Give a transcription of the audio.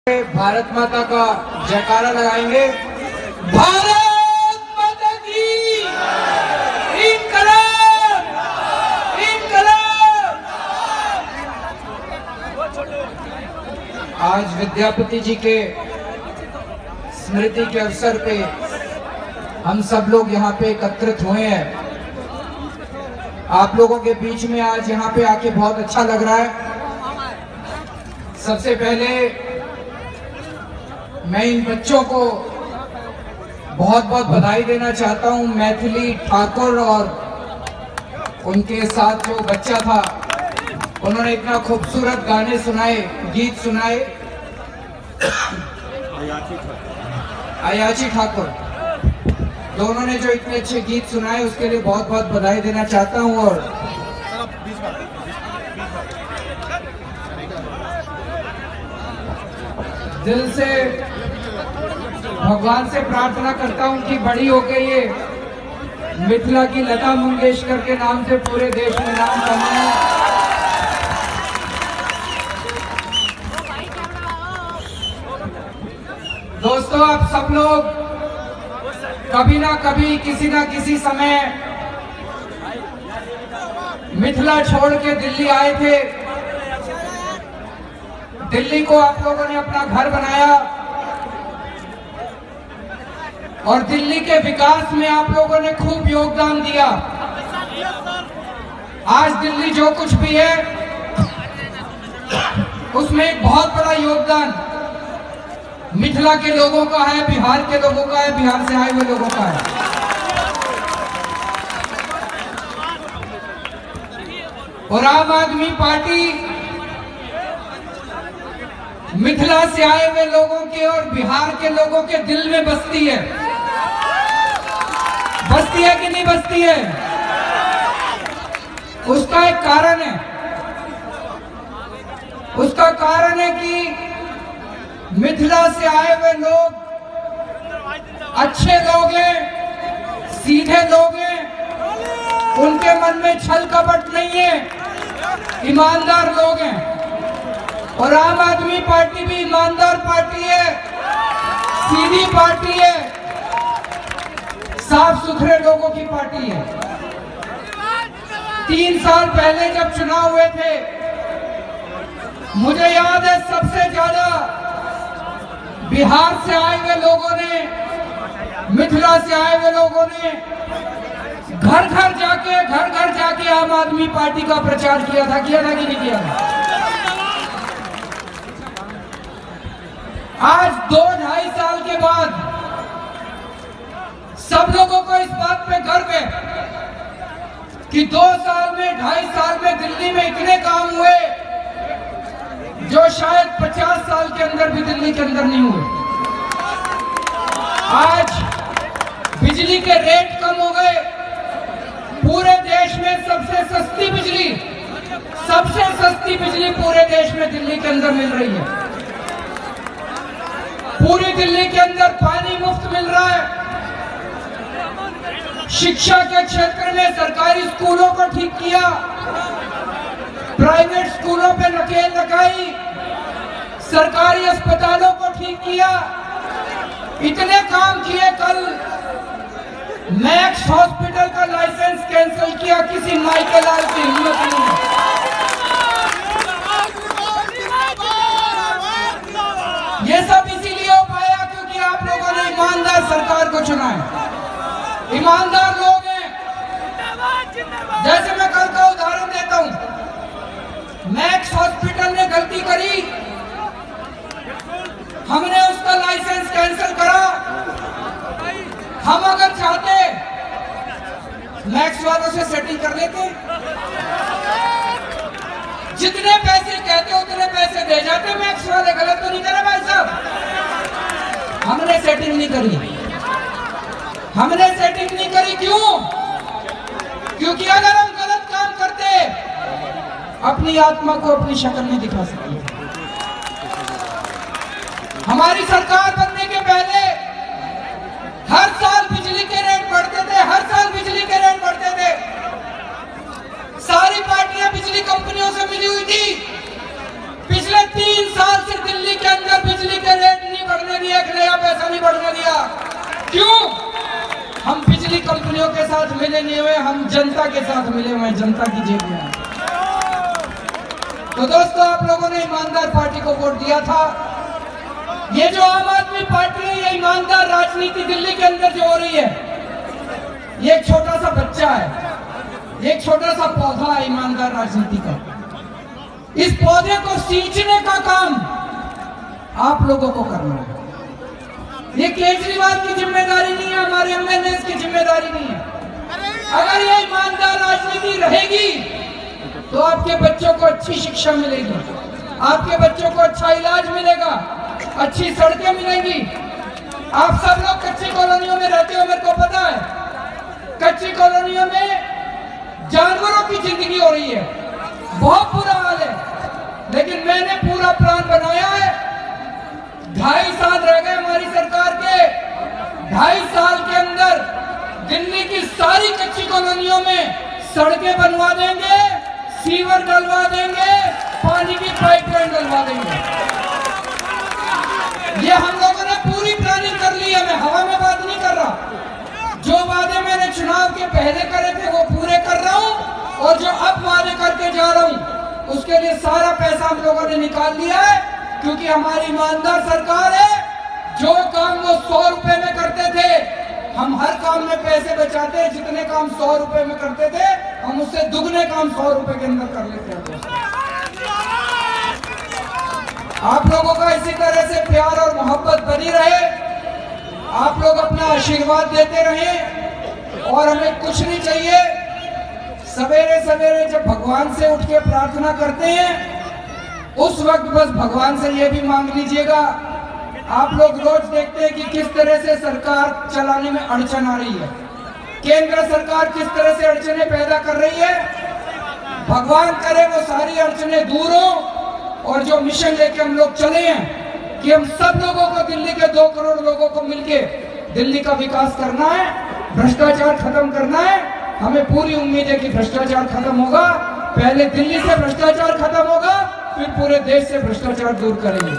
भारत माता का जयकारा लगाएंगे। भारत माता की इंकलाब, इंकलाब। आज विद्यापति जी के स्मृति के अवसर पे हम सब लोग यहाँ पे एकत्रित हुए हैं। आप लोगों के बीच में आज यहाँ पे आके बहुत अच्छा लग रहा है। सबसे पहले मैं इन बच्चों को बहुत बहुत बधाई देना चाहता हूं। मैथिली ठाकुर और उनके साथ जो बच्चा था, उन्होंने इतना खूबसूरत गाने सुनाए, गीत सुनाए। अयाची ठाकुर दोनों ने जो इतने अच्छे गीत सुनाए, उसके लिए बहुत बहुत बधाई देना चाहता हूं। और दिल से भगवान से प्रार्थना करता हूं कि बड़ी होकर ये मिथिला की लता मंगेशकर के नाम से पूरे देश में नाम कमाए। दोस्तों, आप सब लोग कभी ना कभी, किसी ना किसी समय मिथिला छोड़ के दिल्ली आए थे। दिल्ली को आप लोगों ने अपना घर बनाया और दिल्ली के विकास में आप लोगों ने खूब योगदान दिया। आज दिल्ली जो कुछ भी है, उसमें एक बहुत बड़ा योगदान मिथिला के लोगों का है, बिहार के लोगों का है, बिहार से आए हुए लोगों का है। और आम आदमी पार्टी मिथिला से आए हुए लोगों के और बिहार के लोगों के दिल में बसती है। बसती है कि नहीं बसती है? उसका एक कारण है। उसका कारण है कि मिथिला से आए हुए लोग अच्छे लोग हैं, सीधे लोग हैं। उनके मन में छल कपट नहीं है, ईमानदार लोग हैं। और आम आदमी पार्टी भी ईमानदार पार्टी है, सीधी पार्टी है, साफ सुथरे लोगों की पार्टी है। 3 साल पहले जब चुनाव हुए थे, मुझे याद है सबसे ज्यादा बिहार से आए हुए लोगों ने, मिथिला से आए हुए लोगों ने घर घर जाके आम आदमी पार्टी का प्रचार किया था कि नहीं किया था? आज 2-2.5 साल के बाद सब लोगों को इस बात पे गर्व है कि 2 साल में, 2.5 साल में दिल्ली में इतने काम हुए जो शायद 50 साल के अंदर भी दिल्ली के अंदर नहीं हुए। आज बिजली के रेट कम हो गए। पूरे देश में सबसे सस्ती बिजली पूरे देश में दिल्ली के अंदर मिल रही है। पूरी दिल्ली के अंदर पानी मुफ्त मिल रहा है। शिक्षा के क्षेत्र में सरकारी स्कूलों को ठीक किया, प्राइवेट स्कूलों पे नकेल लगाई, सरकारी अस्पतालों को ठीक किया। इतने काम किए। कल मैक्स हॉस्पिटल का लाइसेंस कैंसिल किया, किसी माइके लाल की हिम्मत नहीं है। ये सब इसीलिए हो पाया क्योंकि आप लोगों ने ईमानदार सरकार को चुना है। ईमानदार लोग हैं। जैसे मैं कल का उदाहरण देता हूं, मैक्स हॉस्पिटल ने गलती करी, हमने उसका लाइसेंस कैंसिल करा। हम अगर चाहते मैक्स वालों से सेटिंग कर लेते, जितने पैसे कहते उतने पैसे दे जाते मैक्स वाले। गलत तो नहीं करे भाई साहब? हमने सेटिंग नहीं करी। हमने सेटिंग नहीं करी। क्यों? क्योंकि अगर हम गलत काम करते, अपनी आत्मा को अपनी शक्ल नहीं दिखा सकते। हमारी सरकार बनने के पहले हर साल बिजली के रेट बढ़ते थे, हर साल बिजली के रेट बढ़ते थे। सारी पार्टियां बिजली कंपनियों से मिली हुई थी। पिछले 3 साल से दिल्ली के अंदर बिजली साथ मिले नहीं हुए, हम जनता के साथ मिले हुए हैं, जनता की जेब में। तो दोस्तों, आप लोगों ने ईमानदार पार्टी को वोट दिया था। ये जो आम आदमी पार्टी है, ये ईमानदार राजनीति दिल्ली के अंदर जो हो रही है, ये एक छोटा सा बच्चा है, एक छोटा सा पौधा है ईमानदार राजनीति का। इस पौधे को सींचने का काम आप लोगों को करना है। ये केजरीवाल की जिम्मेदारी नहीं है, हमारे एमएलए की जिम्मेदारी नहीं है। अगर ये ईमानदार राजनीति रहेगी तो आपके बच्चों को अच्छी शिक्षा मिलेगी, आपके बच्चों को अच्छा इलाज मिलेगा, अच्छी सड़कें मिलेंगी। आप सब लोग कच्ची कॉलोनियों में रहते हो, मेरे को पता है। कच्ची कॉलोनियों में जानवरों की जिंदगी हो रही है, बहुत बुरा हाल है। लेकिन मैंने पूरा प्लान बनाया है। 2.5 साल रह गए हमारी सरकार के। 2.5 साल के अंदर दिल्ली की सारी कच्ची कॉलोनियों में सड़कें बनवा देंगे, सीवर डलवा देंगे, पानी की पाइपलाइन डलवा देंगे। ये हम लोगों ने पूरी प्लानिंग कर ली है। मैं हवा में बात नहीं कर रहा। जो वादे मैंने चुनाव के पहले करे थे वो पूरे कर रहा हूं, और जो अब वादे करके जा रहा हूं उसके लिए सारा पैसा हम लोगों ने निकाल लिया है, क्योंकि हमारी ईमानदार सरकार है। जो काम वो 100 रुपए में करते थे, हम हर काम में पैसे बचाते हैं। जितने काम 100 रुपए में करते थे, हम उससे दुगने काम 100 रुपए के अंदर कर लेते हैं। आप लोगों का इसी तरह से प्यार और मोहब्बत बनी रहे, आप लोग अपना आशीर्वाद देते रहें, और हमें कुछ नहीं चाहिए। सवेरे सवेरे जब भगवान से उठ के प्रार्थना करते हैं, उस वक्त बस भगवान से ये भी मांग लीजिएगा। आप लोग रोज देखते हैं कि किस तरह से सरकार चलाने में अड़चन आ रही है, केंद्र सरकार किस तरह से अड़चनें पैदा कर रही है। भगवान करे वो सारी अड़चनें दूर हो, और जो मिशन लेके हम लोग चले हैं कि हम सब लोगों को, दिल्ली के 2 करोड़ लोगों को मिलके दिल्ली का विकास करना है, भ्रष्टाचार खत्म करना है। हमें पूरी उम्मीद है कि भ्रष्टाचार खत्म होगा। पहले दिल्ली से भ्रष्टाचार खत्म होगा, फिर पूरे देश से भ्रष्टाचार दूर करेंगे।